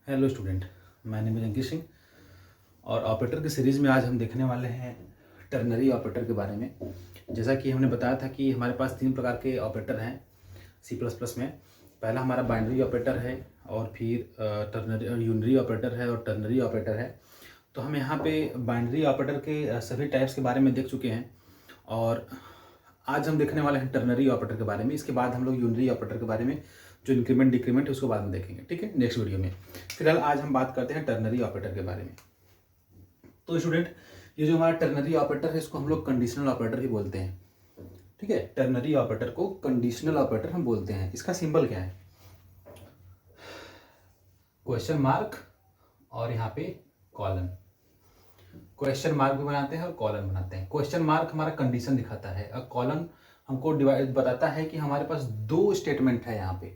Hello student, मैं name Ankit Singh और operator की सीरीज़ में आज हम देखने वाले हैं टर्नरी ऑपरेटर के बारे में। जैसा कि हमने बताया था कि हमारे पास 3 प्रकार के ऑपरेटर हैं C++ में। पहला हमारा बाइनरी ऑपरेटर है और फिर टर्नरी यूनरी ऑपरेटर है और टर्नरी ऑपरेटर है। तो हम यहाँ पे बाइनरी ऑपरेटर के सभी टाइप्स के बारे में देख चुके हैं और आज हम देखने वाले हैं टर्नरी ऑपरेटर के बारे में। इसके बाद हम लोग यूनरी ऑपरेटर के बारे में, जो इंक्रीमेंट डिक्रीमेंट है, उसको बाद में देखेंगे। ठीक है, नेक्स्ट वीडियो में। फिलहाल आज हम बात करते हैं टर्नरी ऑपरेटर के बारे में। तो स्टूडेंट, ये जो हमारा टर्नरी ऑपरेटर है इसको हम लोग कंडीशनल ऑपरेटर ही बोलते हैं। ठीक है, टर्नरी ऑपरेटर को कंडीशनल ऑपरेटर हम बोलते हैं। इसका सिंबल क्या है? क्वेश्चन मार्क और यहाँ पे कॉलन। क्वेश्चन मार्क भी बनाते हैं और कॉलन बनाते हैं। क्वेश्चन मार्क हमारा कंडीशन दिखाता है और कॉलन हमको डिवाइड बताता है कि हमारे पास 2 स्टेटमेंट है यहाँ पे।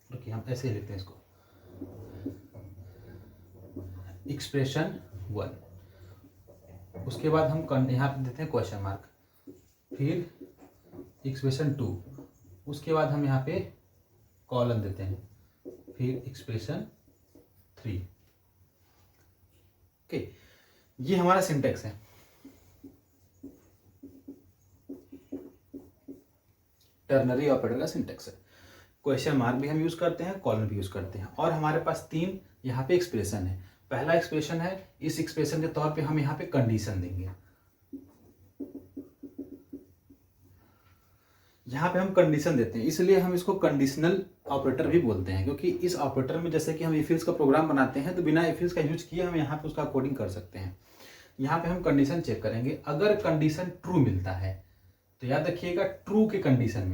रुकिए, हम ऐसे ही लिखते हैं इसको। एक्सप्रेशन 1, उसके बाद हम यहाँ पे देते हैं क्वेश्चन मार्क, फिर एक्सप्रेशन 2, उसके बाद हम यहाँ पे कॉलन देते हैं, फिर एक्सप्रेशन 3। ओके, ये हमारा सिंटेक्स है। टर्नरी ऑपरेटर का सिंटेक्स है। क्वेश्चन मार्क भी हम यूज करते हैं, कॉलन भी यूज करते हैं और हमारे पास 3 यहाँ पे एक्सप्रेशन है। पहला एक्सप्रेशन है, इस एक्सप्रेशन के तौर पे हम यहाँ पे कंडीशन देंगे। यहाँ पे हम कंडीशन देते हैं, इसलिए हम इसको कंडीशनल ऑपरेटर भी बोलते हैं, क्योंकि इस ऑपरेटर में जैसे कि हम इफ एल्स का प्रोग्राम बनाते हैं तो बिना इफ एल्स का यूज किए हम यहाँ पे उसका कोडिंग कर सकते हैं। यहाँ पे हम कंडीशन चेक करेंगे। अगर कंडीशन ट्रू मिलता है तो याद रखिएगा, ट्रू के कंडीशन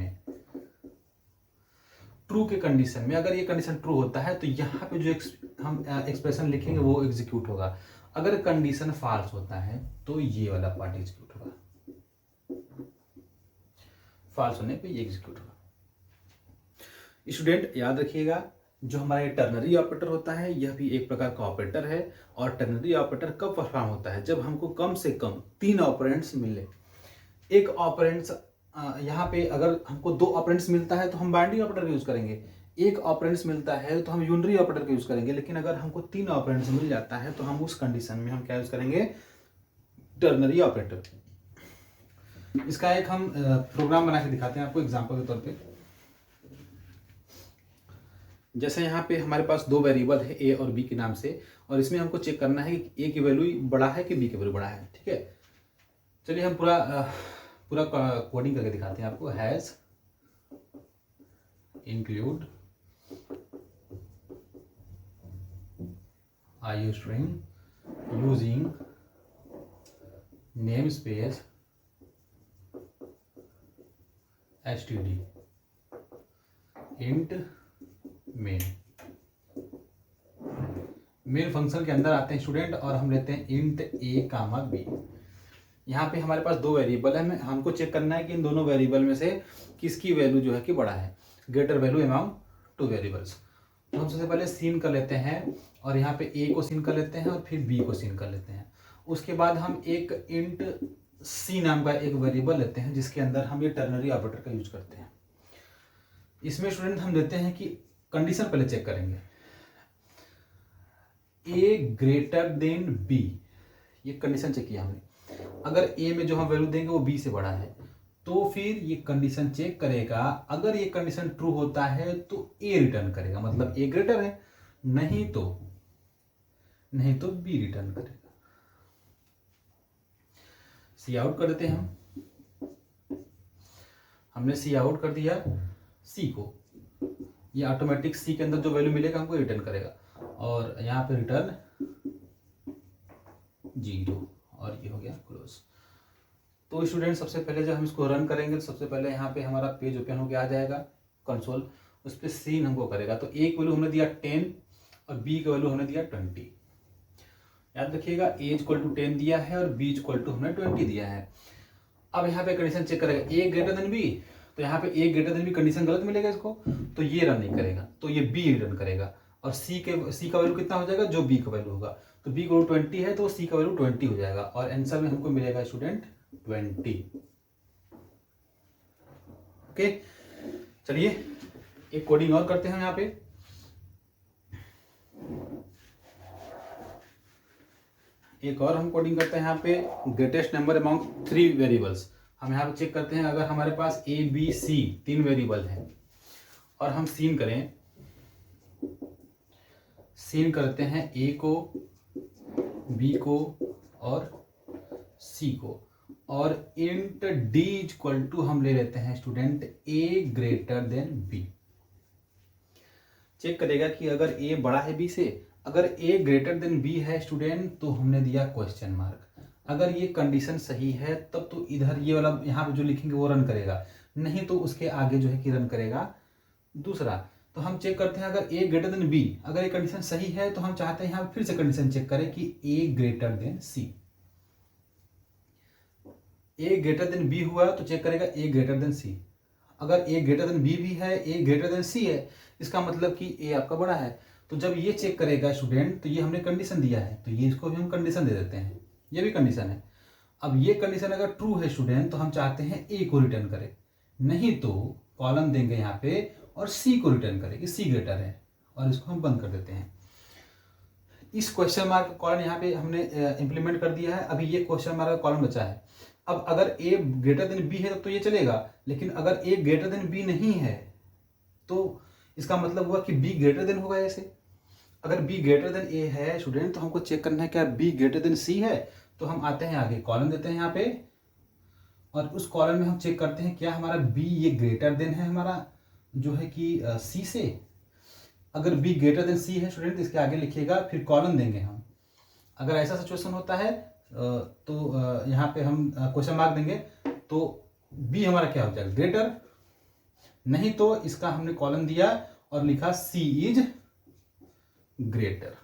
में अगर ये कंडीशन ट्रू होता है तो यहाँ पे जो हम एक्सप्रेशन लिखेंगे वो एग्जीक्यूट होगा। अगर कंडीशन फॉल्स होता है तो ये वाला पार्ट एग्जीक्यूट होगा। फॉल्स होने पे ये एग्जीक्यूट होगा। स्टूडेंट याद रखिएगा, जो हमारा टर्नरी ऑपरेटर होता है यह भी एक प्रकार का ऑपरेटर है। और टर्नरी ऑपरेटर कब परफॉर्म होता है? जब हमको कम से कम 3 ऑपरेंड्स मिले। एक ऑपरेंड्स यहाँ पे अगर हमको 2 ऑपरेंड्स मिलता है तो हम बाइनरी ऑपरेटर का यूज करेंगे। एक ऑपरेंड्स मिलता है तो हम यूनरी ऑपरेटर का यूज करेंगे। लेकिन अगर हमको 3 ऑपरेंड्स मिल जाता है तो हम उस कंडीशन में हम क्या यूज करेंगे? Ternary operator. इसका एक हम प्रोग्राम बना के दिखाते हैं आपको एग्जांपल के तौर पे। जैसे यहाँ पे हमारे पास 2 वेरिएबल है ए और बी के नाम से, और इसमें हमको चेक करना है कि ए की वैल्यू बड़ा है कि बी की वैल्यू बड़ा है। ठीक है, चलिए हम पूरा कोडिंग करके दिखाते हैं आपको। Has include IOString using name space std int main function के अंदर आते हैं स्टूडेंट और हम लेते हैं int a, b। यहाँ पे हमारे पास 2 वेरिएबल है। हमको चेक करना है कि इन दोनों वेरिएबल में से किसकी वैल्यू जो है कि बड़ा है, ग्रेटर वैल्यू अमॉन्ग 2 वेरिएबल्स। तो हम सबसे पहले सीन कर लेते हैं और यहाँ पे a को सीन कर लेते हैं और फिर b को सीन कर लेते हैं। उसके बाद हम एक int c नाम का एक वेरिएबल लेते हैं जिसके अंदर हम ये टर्नरी ऑपरेटर का यूज करते हैं। इसमें स्टूडेंट हम देते हैं कि कंडीशन पहले चेक करेंगे, a ग्रेटर देन b। ये कंडीशन चेक किया हमने। अगर a में जो हम वैल्यू देंगे वो b से बड़ा है तो फिर ये कंडीशन चेक करेगा। अगर ये कंडीशन ट्रू होता है तो a रिटर्न करेगा, मतलब a ग्रेटर है, नहीं तो b रिटर्न करेगा। सी आउट कर देते हैं हमने सी आउट कर दिया सी को, ये ऑटोमेटिक सी के अंदर जो वैल्यू मिलेगा हमको रिटर्न करेगा। और यहाँ पे रिटर्न 0 और ये हो गया क्लोज। तो स्टूडेंट सबसे पहले जब हम इसको रन करेंगे तो सबसे पहले यहाँ पे हमारा पेज ओपन होकर आ जाएगा कंसोल, उस पर सीन हमको करेगा। तो ए की वैल्यू हमने दिया 10 और बी की वैल्यू हमने दिया 20। याद रखिएगा, a इक्वल टू 10 दिया है और b इक्वल टू हमने 20 दिया है। अब यहाँ पे कंडीशन चेक करेगा a ग्रेटर देन b, तो यहाँ पे a greater than b condition गलत मिलेगा इसको, तो ये रन नहीं करेगा, तो ये b रिटर्न करेगा। और c का वैल्यू कितना हो जाएगा? जो b का वैल्यू होगा, तो b का वैल्यू 20 है तो c का वैल्यू 20 हो जाएगा और आंसर में हमको मिलेगा स्टूडेंट 20। ओके, चलिए एक कोडिंग और करते हैं यहाँ पे। एक और हम कोडिंग करते हैं यहाँ पे ग्रेटेस्ट नंबर अमॉन्ग 3 वेरिएबल्स। हम यहाँ पे चेक करते हैं अगर हमारे पास ए बी सी 3 वेरिएबल हैं और हम सीन करें, सीन करते हैं ए को, बी को और सी को, और इंट डी इक्वल टू हम ले लेते हैं स्टूडेंट ए ग्रेटर देन बी। चेक करेगा कि अगर ए बड़ा है बी से, अगर ए ग्रेटर देन बी है स्टूडेंट तो हमने दिया क्वेश्चन मार्क। अगर ये कंडीशन सही है तब तो इधर ये वाला यहाँ पे जो लिखेंगे वो रन करेगा, नहीं तो उसके आगे जो है कि रन करेगा दूसरा। तो हम चेक करते हैं अगर ए ग्रेटर देन बी, अगर ये कंडीशन सही है तो हम चाहते हैं यहाँ फिर से कंडीशन चेक करें कि ए ग्रेटर देन सी। ए ग्रेटर देन बी हुआ तो चेक करेगा ए ग्रेटर देन सी। अगर ए ग्रेटर देन बी भी है, ए ग्रेटर देन सी है, इसका मतलब कि ए आपका बड़ा है। तो जब ये चेक करेगा स्टूडेंट तो ये हमने कंडीशन दिया है तो ये इसको भी हम कंडीशन दे देते हैं, ये भी कंडीशन है। अब ये कंडीशन अगर ट्रू है स्टूडेंट तो हम चाहते हैं ए को रिटर्न करे, नहीं तो कॉलम देंगे यहाँ पे और सी को रिटर्न करे कि सी ग्रेटर है, और इसको हम बंद कर देते हैं। इस क्वेश्चन मार्क का कॉलम यहाँ पे हमने इंप्लीमेंट कर दिया है। अभी ये क्वेश्चन मार्क का कॉलम बचा है। अब अगर ए ग्रेटर देन बी है तब तो ये चलेगा, लेकिन अगर ए ग्रेटर देन बी नहीं है तो इसका मतलब हुआ कि बी ग्रेटर देन होगा ए से। अगर बी ग्रेटर देन ए है स्टूडेंट तो हमको चेक करना है क्या बी ग्रेटर देन सी है। तो हम आते हैं आगे, कॉलम देते हैं यहाँ पे, और उस कॉलम में हम चेक करते हैं क्या हमारा बी ये ग्रेटर देन है हमारा जो है कि सी से। अगर बी ग्रेटर देन सी है स्टूडेंट इसके आगे लिखिएगा, फिर कॉलम देंगे हम। अगर ऐसा सिचुएशन होता है तो यहाँ पे हम क्वेश्चन मार्क देंगे तो बी हमारा क्या हो जाएगा ग्रेटर, नहीं तो इसका हमने कॉलम दिया और लिखा सी इज ग्रेटर।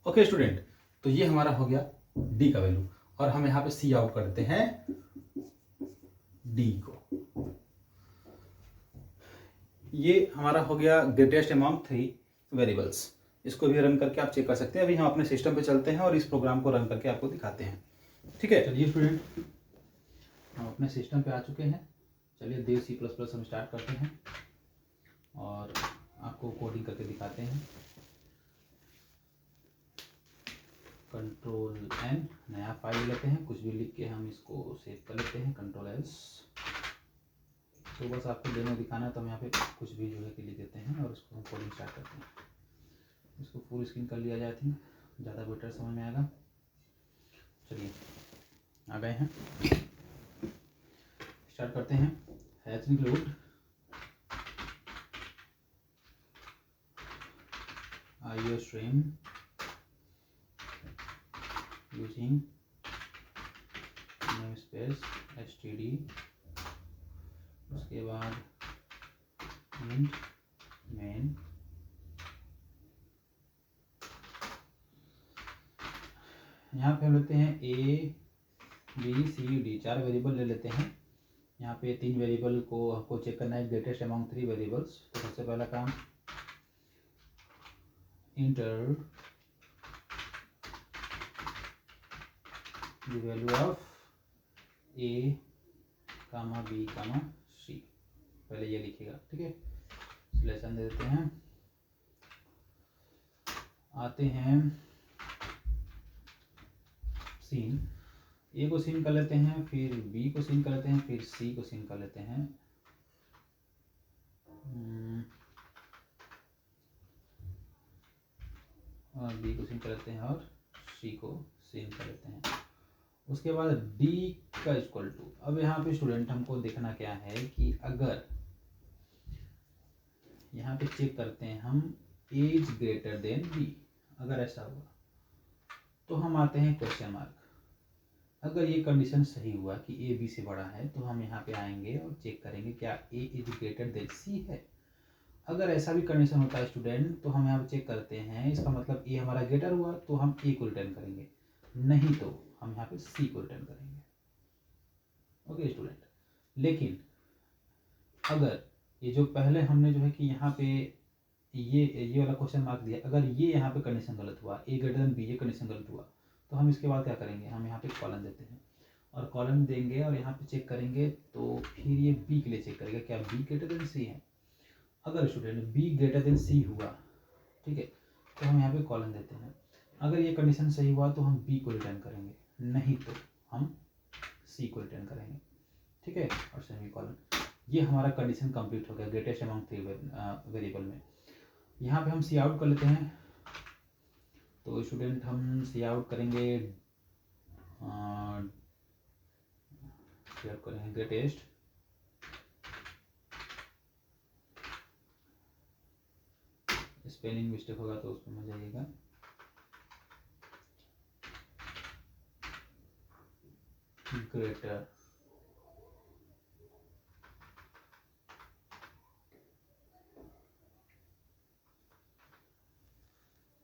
ओके स्टूडेंट, तो ये हमारा हो गया डी का वैल्यू, और हम यहाँ पे सी आउट करते हैं डी को। ये हमारा हो गया ग्रेटेस्ट अमॉन्ग 3 वेरिएबल्स। इसको भी रन करके आप चेक कर सकते हैं। अभी हम अपने सिस्टम पे चलते हैं और इस प्रोग्राम को रन करके आपको दिखाते हैं। ठीक है, चलिए स्टूडेंट, हम अपने सिस्टम पे आ चुके हैं। चलिए देव C++ हम स्टार्ट करते हैं और आपको कोडिंग करके दिखाते हैं। Ctrl+N नया फाइल लेते हैं, कुछ भी लिख के हम इसको सेव कर लेते हैं, Ctrl+S। तो बस आपको डेमो दिखाना है तो हम यहाँ पे कुछ भी जो है कि लिख देते हैं और उसको हम कोडिंग स्टार्ट करते हैं। इसको फुल स्क्रीन कर लिया जाए, थिंक ज़्यादा बेटर समझ में आएगा। चलिए आ गए हैं, स्टार्ट करते हैं। Hash include IOStream using namespace std, उसके बाद int main, यहाँ पे हम लेते हैं A B C D 4 variable ले लेते हैं। यहाँ पे 3 वेरिएबल को आपको चेक करना है ग्रेटेस्ट अमॉन्ग 3 वेरिएबल्स। तो सबसे पहला काम inter the value of A, B, C, पहले ये लिखिएगा। ठीक है, सिलेक्शन दे देते हैं। आते हैं सीन, ए को सीन कर लेते हैं, फिर बी को सीन कर लेते हैं, फिर सी को सीन कर लेते हैं। और बी को सीन कर लेते हैं और सी को सीन कर लेते हैं। उसके बाद डी का इक्वल टू, अब यहाँ पे स्टूडेंट हमको देखना क्या है कि अगर यहाँ पे चेक करते हैं हम ए इज ग्रेटर देन बी, अगर ऐसा हुआ तो हम आते हैं क्वेश्चन मार्क। अगर ये कंडीशन सही हुआ कि ए बी से बड़ा है तो हम यहाँ पे आएंगे और चेक करेंगे क्या ए इज ग्रेटर देन सी है। अगर ऐसा भी कंडीशन होता है स्टूडेंट तो हम यहाँ पे चेक करते हैं, इसका मतलब ए हमारा ग्रेटर हुआ तो हम ए को रिटर्न करेंगे, नहीं तो हम यहाँ पे सी को रिटर्न करेंगे। ओके स्टूडेंट, लेकिन अगर ये जो पहले हमने जो है कि यहाँ पे ये वाला क्वेश्चन मार्क दिया, अगर ये यहाँ पे कंडीशन गलत हुआ, ए ग्रेटर देन बी, ये कंडीशन गलत हुआ, तो हम इसके बाद क्या करेंगे, हम यहाँ पे कॉलम देते हैं और कॉलम देंगे और यहाँ पे चेक करेंगे। तो फिर ये बी के लिए चेक करेगा क्या बी ग्रेटर देन सी है। अगर स्टूडेंट बी ग्रेटर देन सी हुआ, ठीक है, तो हम यहाँ पे कॉलम देते हैं। अगर ये कंडीशन सही हुआ तो हम बी को रिटर्न करेंगे, नहीं तो हम सी को रिटर्न करेंगे, ठीक है। और सेमीकोलन, ये हमारा कंडीशन कंप्लीट हो गया ग्रेटेस्ट अमंग थ्री वेरिएबल में। यहाँ पे हम सी आउट कर लेते हैं। तो स्टूडेंट हम सी आउट करेंगे, ग्रेटेस्ट, स्पेलिंग मिस्टेक होगा तो उसमें मत जाइएगा। ग्रेटर,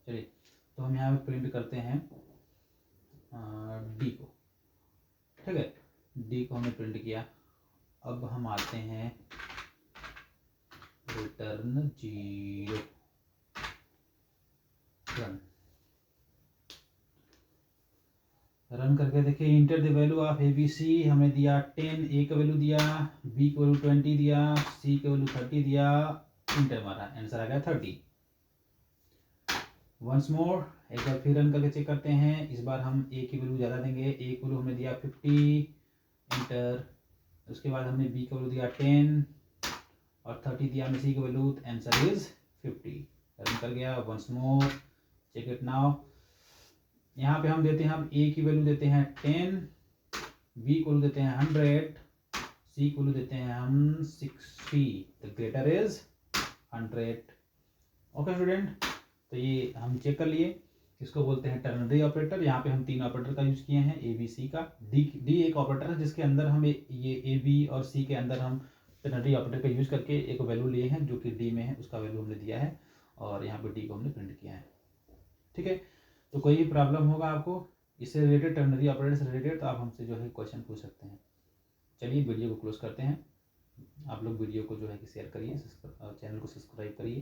चलिए तो हम यहाँ पे प्रिंट करते हैं डी को, ठीक है। डी को हमने प्रिंट किया। अब हम आते हैं रिटर्न 0, रन करके देखिए। Enter the value of A B C हमने दिया 10, ए का वैल्यू दिया, बी का वैल्यू 20 दिया, सी का वैल्यू 30 दिया, इंटर मारा, आंसर आ गया 30। वंस मोर, एक बार फिर रन करके चेक करते हैं। इस बार हम ए की वैल्यू ज़्यादा देंगे, ए की वैल्यू हमने दिया 50, इंटर। उसके बाद हमने बी का वैल्यू दिया 10 और 30 दिया हमने सी का वैल्यू, आंसर इज 50। रन कर गया। Once more, check it now. यहाँ पे हम देते हैं, हम ए की वैल्यू देते हैं 10, बी को वैल्यू देते हैं 100, सी को वैल्यू देते हैं हम 60। The greater is 100। Okay student, तो ये हम चेक कर लिए। इसको बोलते हैं टर्नरी ऑपरेटर। यहाँ पे हम 3 ऑपरेटर का यूज किए हैं, ए बी सी का। डी एक ऑपरेटर है जिसके अंदर हम ये ए बी और सी के अंदर हम टर्नरी ऑपरेटर का यूज करके एक वैल्यू लिए हैं जो कि डी में है, उसका वैल्यू हमने दिया है और यहाँ पे डी को हमने प्रिंट किया है, ठीक है। तो कोई भी प्रॉब्लम होगा आपको इससे रिलेटेड, टर्नरी ऑपरेटर से रिलेटेड, तो आप हमसे जो है क्वेश्चन पूछ सकते हैं। चलिए वीडियो को क्लोज करते हैं। आप लोग वीडियो को जो है कि शेयर करिए, चैनल को सब्सक्राइब करिए।